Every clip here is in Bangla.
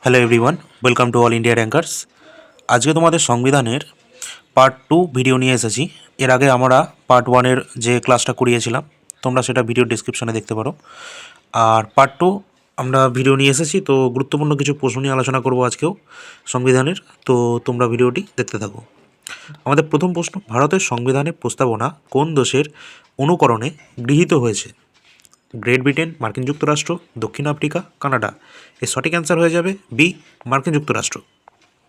Hello everyone, welcome to all India rankers. আজকে তোমাদের সংবিধানের পার্ট 2 ভিডিও নিয়ে এসেছি। এর আগে আমরা পার্ট 1-এর যে ক্লাসটা করিয়েছিলাম, তোমরা সেটা ভিডিও ডিসক্রিপশনে দেখতে পারো। আর পার্ট 2 আমরা ভিডিও নিয়ে এসেছি, তো গুরুত্বপূর্ণ কিছু প্রশ্ন নিয়ে আলোচনা করব আজকেও সংবিধানের। তো তোমরা ভিডিওটি দেখতে থাকো। আমাদের প্রথম প্রশ্ন, ভারতের সংবিধানের প্রস্তাবনা কোন দেশের অনুকরণে গৃহীত হয়েছে? গ্রেট ব্রিটেন, মার্কিন যুক্তরাষ্ট্র, দক্ষিণ আফ্রিকা, কানাডা। এর সঠিক অ্যান্সার হয়ে যাবে বি, মার্কিন যুক্তরাষ্ট্র।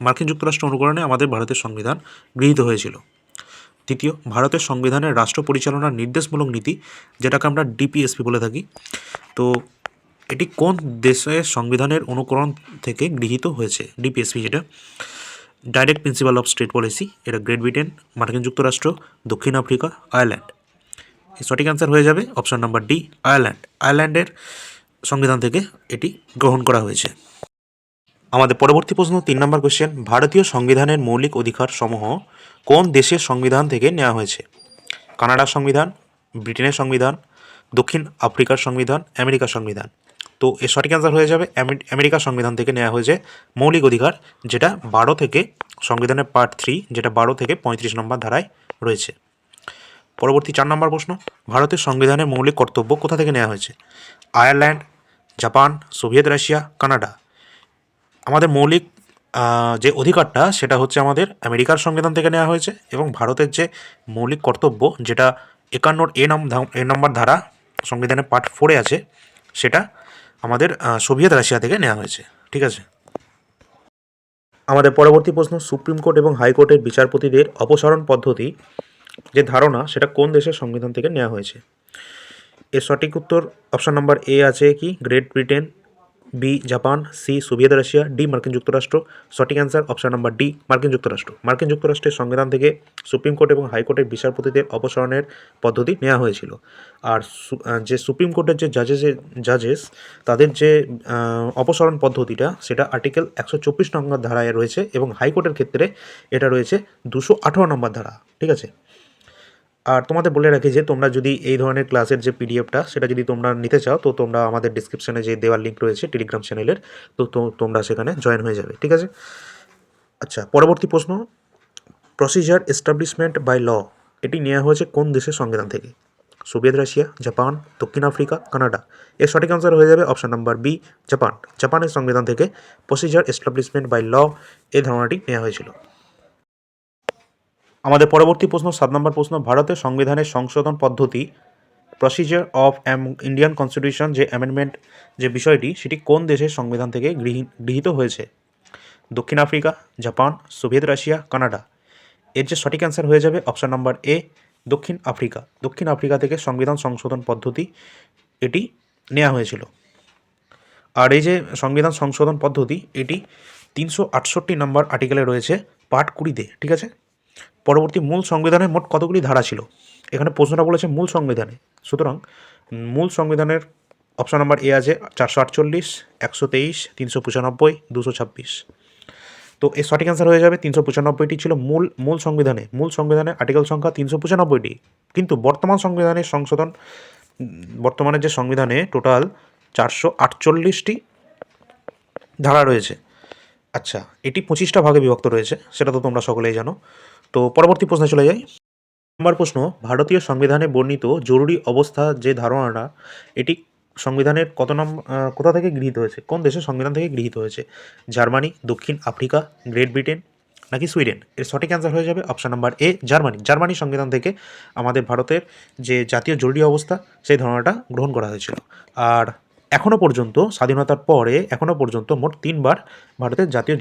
মার্কিন যুক্তরাষ্ট্র অনুকরণে আমাদের ভারতের সংবিধান গৃহীত হয়েছিল। তৃতীয়, ভারতের সংবিধানের রাষ্ট্র পরিচালনার নির্দেশমূলক নীতি, যেটাকে আমরা ডিপিএসপি বলে থাকি, তো এটি কোন দেশের সংবিধানের অনুকরণ থেকে গৃহীত হয়েছে? ডিপিএসপি যেটা direct principal of state policy, এটা গ্রেট ব্রিটেন, মার্কিন যুক্তরাষ্ট্র, দক্ষিণ আফ্রিকা, আয়ারল্যান্ড। সঠিক অ্যান্সার হয়ে যাবে অপশন নাম্বার ডি, আয়ারল্যান্ড। আয়ারল্যান্ডের সংবিধান থেকে এটি গ্রহণ করা হয়েছে। আমাদের পরবর্তী প্রশ্ন 3 নম্বর কোশ্চেন, ভারতীয় সংবিধানের মৌলিক অধিকার সমূহ কোন দেশের সংবিধান থেকে নেওয়া হয়েছে? কানাডার সংবিধান, ব্রিটেনের সংবিধান, দক্ষিণ আফ্রিকার সংবিধান, আমেরিকার সংবিধান। তো এর সঠিক অ্যান্সার হয়ে যাবে আমেরিকার সংবিধান থেকে নেওয়া হয়েছে মৌলিক অধিকার, যেটা 12 থেকে সংবিধানের পার্ট 3, যেটা 12 থেকে 35 নম্বর ধারায় রয়েছে। পরবর্তী 4 নম্বর প্রশ্ন, ভারতের সংবিধানের মৌলিক কর্তব্য কোথা থেকে নেওয়া হয়েছে? Ireland, Japan, Soviet Russia, Canada. আমাদের মৌলিক যে অধিকারটা সেটা হচ্ছে আমাদের আমেরিকার সংবিধান থেকে নেওয়া হয়েছে, এবং ভারতের যে মৌলিক কর্তব্য, যেটা 51 নম্বর ধারা সংবিধানের পার্ট 4-এ আছে, সেটা আমাদের সোভিয়েত রাশিয়া থেকে নেওয়া হয়েছে। ঠিক আছে। আমাদের পরবর্তী প্রশ্ন, সুপ্রিম কোর্ট এবং হাইকোর্টের বিচারপতিদের অপসারণ পদ্ধতি যে ধারণা, সেটা কোন দেশের সংবিধান থেকে নেওয়া হয়েছে? এর সঠিক উত্তর অপশন নাম্বার এ আছে কি Great Britain, B Japan, C Soviet Russia, D মার্কিন যুক্তরাষ্ট্র। সঠিক অ্যান্সার অপশন নাম্বার ডি, মার্কিন যুক্তরাষ্ট্র। মার্কিন যুক্তরাষ্ট্রের সংবিধান থেকে সুপ্রিম কোর্ট এবং হাইকোর্টের বিচারপতিদের অপসারণের পদ্ধতি নেওয়া হয়েছিল। আর যে সুপ্রিম কোর্টের যে জাজেস তাদের যে অপসারণ পদ্ধতিটা, সেটা আর্টিকেল 124 নম্বর ধারায় রয়েছে, এবং হাইকোর্টের ক্ষেত্রে এটা রয়েছে 218 নম্বর ধারা। ঠিক আছে। আর তোমাদের বলে রাখি যে তোমরা যদি এই ধরনের ক্লাসের যে পিডিএফটা, সেটা যদি তোমরা নিতে চাও, তো তোমরা আমাদের ডিসক্রিপশনে যে দেওয়ার লিঙ্ক রয়েছে টেলিগ্রাম চ্যানেলের, তো তোমরা সেখানে জয়েন হয়ে যাবে। ঠিক আছে। আচ্ছা, পরবর্তী প্রশ্ন, প্রসিজার এস্টাবলিশমেন্ট বাই ল, এটি নেওয়া হয়েছে কোন দেশের সংবিধান থেকে? সোভিয়েত রাশিয়া, জাপান, দক্ষিণ আফ্রিকা, কানাডা। এর সঠিক আনসার হয়ে যাবে অপশন নাম্বার বি, জাপান। জাপানের সংবিধান থেকে প্রসিজার এস্টাবলিশমেন্ট বাই ল এই ধারণাটি নেওয়া হয়েছিল। আমাদের পরবর্তী প্রশ্ন 7 নম্বর প্রশ্ন, ভারতের সংবিধানের সংশোধন পদ্ধতি প্রসিজার অফ ইন্ডিয়ান কনস্টিটিউশন যে অ্যামেন্ডমেন্ট যে বিষয়টি, সেটি কোন দেশের সংবিধান থেকে গৃহীত হয়েছে? দক্ষিণ Africa, Japan, Soviet Russia, Canada. এর যে সঠিক অ্যান্সার হয়ে যাবে অপশন নাম্বার এ, দক্ষিণ আফ্রিকা। দক্ষিণ আফ্রিকা থেকে সংবিধান সংশোধন পদ্ধতি এটি নেওয়া হয়েছিল। আর এই যে সংবিধান সংশোধন পদ্ধতি, এটি 368 নম্বর আর্টিকেলে রয়েছে পার্ট 20-তে। ঠিক আছে। পরবর্তী, মূল সংবিধানে মোট কতগুলি ধারা ছিল? এখানে প্রশ্নটা বলেছে মূল সংবিধানে, সুতরাং মূল সংবিধানের অপশন নাম্বার এ আছে 448, 123, 395, 226। তো এর সঠিক অ্যান্সার হয়ে যাবে 395টি ছিল মূল সংবিধানে আর্টিকেল সংখ্যা 395টি, কিন্তু বর্তমানে যে সংবিধানে টোটাল 448টি ধারা রয়েছে। আচ্ছা, এটি 25টা ভাগে বিভক্ত রয়েছে, সেটা তো তোমরা সকলেই জানো। তো পরবর্তী প্রশ্নে চলে যাই। নম্বর প্রশ্ন, ভারতীয় সংবিধানে বর্ণিত জরুরি অবস্থা যে ধারণাটা, এটি সংবিধানের কোথা থেকে গৃহীত হয়েছে? কোন দেশের সংবিধান থেকে গৃহীত হয়েছে? জার্মানি, দক্ষিণ আফ্রিকা, গ্রেট ব্রিটেন, নাকি সুইডেন? এর সঠিক অ্যান্সার হয়ে যাবে option number A, Germany. Germany সংবিধান থেকে আমাদের ভারতের যে জাতীয় জরুরি অবস্থা, সেই ধারণাটা গ্রহণ করা হয়েছিল। আর এখনও পর্যন্ত, স্বাধীনতার পরে এখনও পর্যন্ত মোট 3বার ভারতের জাতীয়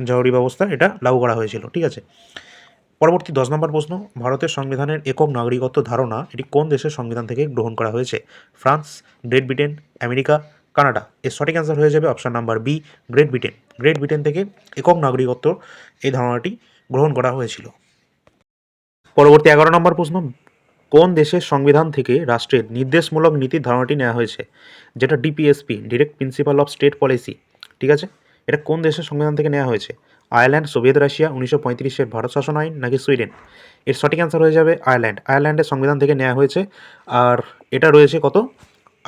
জরুরি ব্যবস্থা এটা লাগু করা হয়েছিল। ঠিক আছে। পরবর্তী 10 নম্বর প্রশ্ন, ভারতের সংবিধানের একক নাগরিকত্ব ধারণা, এটি কোন দেশের সংবিধান থেকে গ্রহণ করা হয়েছে? France, Great Britain, America, Canada. এর সঠিক অ্যান্সার হয়ে যাবে option number B, Great Britain. Great Britain থেকে একক নাগরিকত্ব এই ধারণাটি গ্রহণ করা হয়েছিল। পরবর্তী 11 নম্বর প্রশ্ন, কোন দেশের সংবিধান থেকে রাষ্ট্রের নির্দেশমূলক নীতির ধারণাটি নেওয়া হয়েছে? যেটা DPSP, direct principal of state policy. ঠিক আছে। এটা কোন দেশের সংবিধান থেকে নেওয়া হয়েছে? আয়ারল্যান্ড, সোভিয়েত রাশিয়া, 1935-এর ভারত শাসন আইন, নাকি সুইডেন? এর সঠিক অ্যান্সার হয়ে যাবে আয়ারল্যান্ড। আয়ারল্যান্ডের সংবিধান থেকে নেওয়া হয়েছে। আর এটা রয়েছে কত?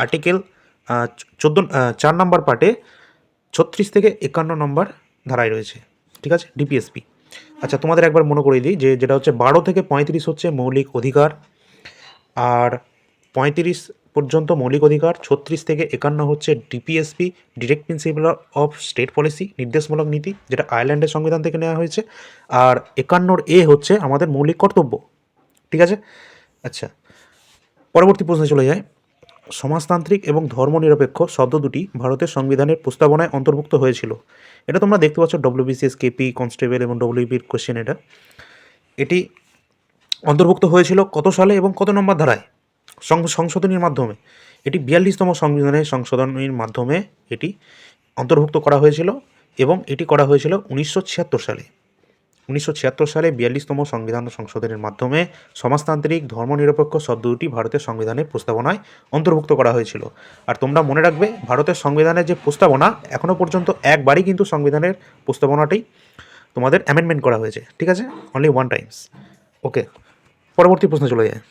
আর্টিকেল 4 নম্বর পার্টে 36 থেকে 51 নম্বর ধারায় রয়েছে, ঠিক আছে, ডিপিএসপি। আচ্ছা, তোমাদের একবার মনে করিয়ে দিই যে যেটা হচ্ছে 12 থেকে 35 হচ্ছে মৌলিক অধিকার, আর 35 পর্যন্ত মৌলিক অধিকার, 36 থেকে 51 হচ্ছে DPSP, direct principal of state policy, নির্দেশমূলক নীতি, যেটা আয়ারল্যান্ডের সংবিধান থেকে নেওয়া হয়েছে, আর 51 এ হচ্ছে আমাদের মৌলিক কর্তব্য, ঠিক আছে। আচ্ছা, পরবর্তী প্রশ্নে চলে যায়। সমাজতান্ত্রিক এবং ধর্মনিরপেক্ষ শব্দ দুটি ভারতের সংবিধানের প্রস্তাবনায় অন্তর্ভুক্ত হয়েছিল। এটা তোমরা দেখতে পাচ্ছ ডব্লিউবিসিএস, কেপি, কনস্টেবল এবং ডব্লিউবির কোশ্চেন। এটি অন্তর্ভুক্ত হয়েছিল কত সালে এবং কত নম্বর ধারায়? সংশোধনীর মাধ্যমে। এটি 42তম সংবিধানের সংশোধনীর মাধ্যমে এটি অন্তর্ভুক্ত করা হয়েছিল এবং এটি করা হয়েছিল 1976 সালে। 1976 সালে 42তম সংবিধান সংশোধনের মাধ্যমে সমাজতান্ত্রিক ধর্মনিরপেক্ষ শব্দ দুটি ভারতের সংবিধানের প্রস্তাবনায় অন্তর্ভুক্ত করা হয়েছিল। আর তোমরা মনে রাখবে, ভারতের সংবিধানের যে প্রস্তাবনা, এখনও পর্যন্ত একবারই কিন্তু সংবিধানের প্রস্তাবনাটি তোমাদের অ্যামেন্ডমেন্ট করা হয়েছে, ঠিক আছে, অনলি ওয়ান টাইমস। ওকে, পরবর্তী প্রশ্নে চলে যায়।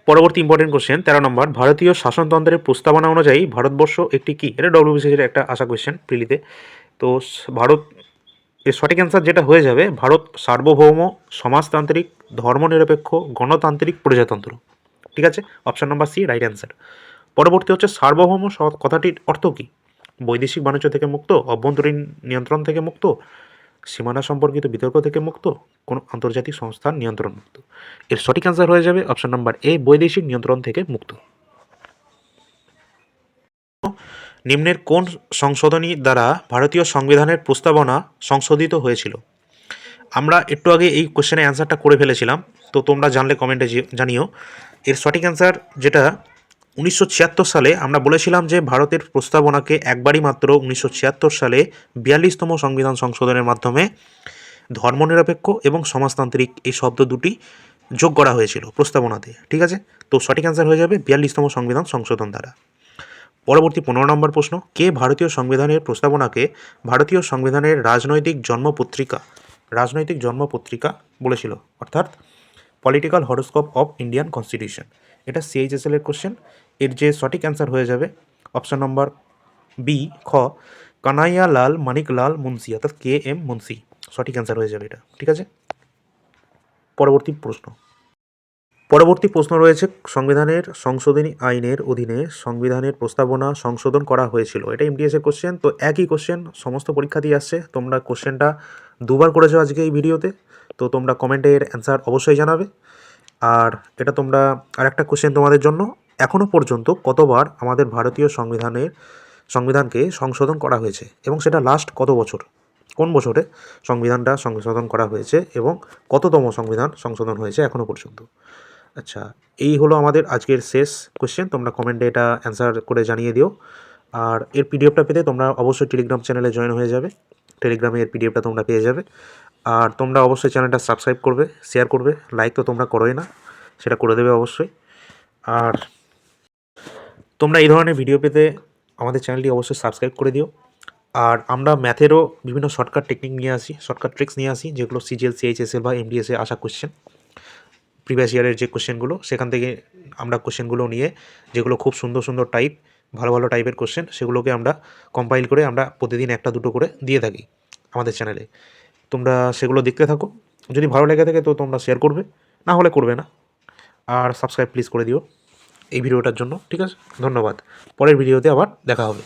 পরবর্তী ইম্পর্টেন্ট কোশ্চেন 13 নম্বর, ভারতীয় শাসনতন্ত্রের প্রস্তাবনা অনুযায়ী ভারতবর্ষ একটি কি? এটা ডব্লিউবিসিএসের একটা আসা কোশ্চেন প্রিলিতে। তো ভারত, এর সঠিক অ্যান্সার যেটা হয়ে যাবে, ভারত সার্বভৌম, সমাজতান্ত্রিক, ধর্মনিরপেক্ষ, গণতান্ত্রিক প্রজাতন্ত্র, ঠিক আছে, option number C right answer. পরবর্তী হচ্ছে সার্বভৌম কথাটির অর্থ কী? বৈদেশিক বাণিজ্য থেকে মুক্ত, অভ্যন্তরীণ নিয়ন্ত্রণ থেকে মুক্ত, সীমানা সম্পর্কিত বিতর্ক থেকে মুক্ত, কোনো আন্তর্জাতিক সংস্থার নিয়ন্ত্রণ মুক্ত। এর সঠিক অ্যান্সার হয়ে যাবে অপশান নাম্বার এ, বৈদেশিক নিয়ন্ত্রণ থেকে মুক্ত। নিম্নের কোন সংশোধনী দ্বারা ভারতীয় সংবিধানের প্রস্তাবনা সংশোধিত হয়েছিল? আমরা একটু আগে এই কোশ্চেনের অ্যান্সারটা করে ফেলেছিলাম, তো তোমরা জানলে কমেন্টে জানিও। এর সঠিক অ্যান্সার যেটা 1976 সালে আমরা বলেছিলাম যে ভারতের প্রস্তাবনাকে একবারই মাত্র 1976 সালে 42তম সংবিধান সংশোধনের মাধ্যমে ধর্মনিরপেক্ষ এবং সমাজতান্ত্রিক এই শব্দ দুটি যোগ করা হয়েছিল প্রস্তাবনাতে, ঠিক আছে। তো সঠিক অ্যান্সার হয়ে যাবে 42তম সংবিধান সংশোধন দ্বারা। পরবর্তী 15 নম্বর প্রশ্ন, কে ভারতীয় সংবিধানের প্রস্তাবনাকে ভারতীয় সংবিধানের রাজনৈতিক জন্মপত্রিকা বলেছিল, অর্থাৎ political horoscope of Indian constitution? এটা সিএইচএসএল এর কোশ্চেন। এর যে সঠিক অ্যান্সার হয়ে যাবে অপশান নম্বর বি, খ, কানাইয়া লাল মানিকলাল মুন্সি, অর্থাৎ কে এম মুন্সি, সঠিক অ্যান্সার হয়ে যাবে এটা, ঠিক আছে। পরবর্তী প্রশ্ন রয়েছে, সংবিধানের সংশোধনী আইনের অধীনে সংবিধানের প্রস্তাবনা সংশোধন করা হয়েছিল। এটা এমটিএসের কোশ্চেন। তো একই কোশ্চেন সমস্ত পরীক্ষাতেই আসছে। তোমরা কোশ্চেনটা দুবার করেছো আজকে এই ভিডিওতে, তো তোমরা কমেন্টের অ্যান্সার অবশ্যই জানাবে। আর এটা তোমরা আরেকটা কোশ্চেন তোমাদের জন্য, এখনও পর্যন্ত কতবার আমাদের ভারতীয় সংবিধানকে সংশোধন করা হয়েছে এবং সেটা লাস্ট কত বছর, কোন বছরে সংবিধানটা সংশোধন করা হয়েছে এবং কততম সংবিধান সংশোধন হয়েছে এখনও পর্যন্ত? আচ্ছা, এই হলো আমাদের আজকের শেষ কোশ্চেন। তোমরা কমেন্টে এটা অ্যান্সার করে জানিয়ে দিও। আর এর পিডিএফটা পেতে তোমরা অবশ্যই টেলিগ্রাম চ্যানেলে জয়েন হয়ে যাবে। টেলিগ্রামে এর পিডিএফটা তোমরা পেয়ে যাবে। আর তোমরা অবশ্যই চ্যানেলটা সাবস্ক্রাইব করবে, শেয়ার করবে, লাইক তো তোমরা করোই না, সেটা করে দেবে অবশ্যই। আর তোমরা এই ধরনের ভিডিও পেতে আমাদের চ্যানেলটি অবশ্যই সাবস্ক্রাইব করে দিও। আর আমরা ম্যাথেরও বিভিন্ন শর্টকাট টেকনিক নিয়ে আসি, শর্টকাট ট্রিক্স নিয়ে আসি, যেগুলো সিজিএল, সিএইচএসএল বা এমডিএসে আসা কোশ্চেন, প্রিভিয়াস ইয়ারের যে কোশ্চেনগুলো, সেখান থেকে আমরা কোশ্চেনগুলো নিয়ে, যেগুলো খুব সুন্দর সুন্দর টাইপ, ভালো ভালো টাইপের কোশ্চেন, সেগুলোকে আমরা কম্পাইল করে আমরা প্রতিদিন একটা দুটো করে দিয়ে থাকি আমাদের চ্যানেলে। তোমরা সেগুলো দেখতে থাকো। যদি ভালো লেগে থাকে তো তোমরা শেয়ার করবে, না হলে করবে না। আর সাবস্ক্রাইব প্লিজ করে দিও এই ভিডিওটার জন্য, ঠিক আছে। ধন্যবাদ। পরের ভিডিওতে আবার দেখা হবে।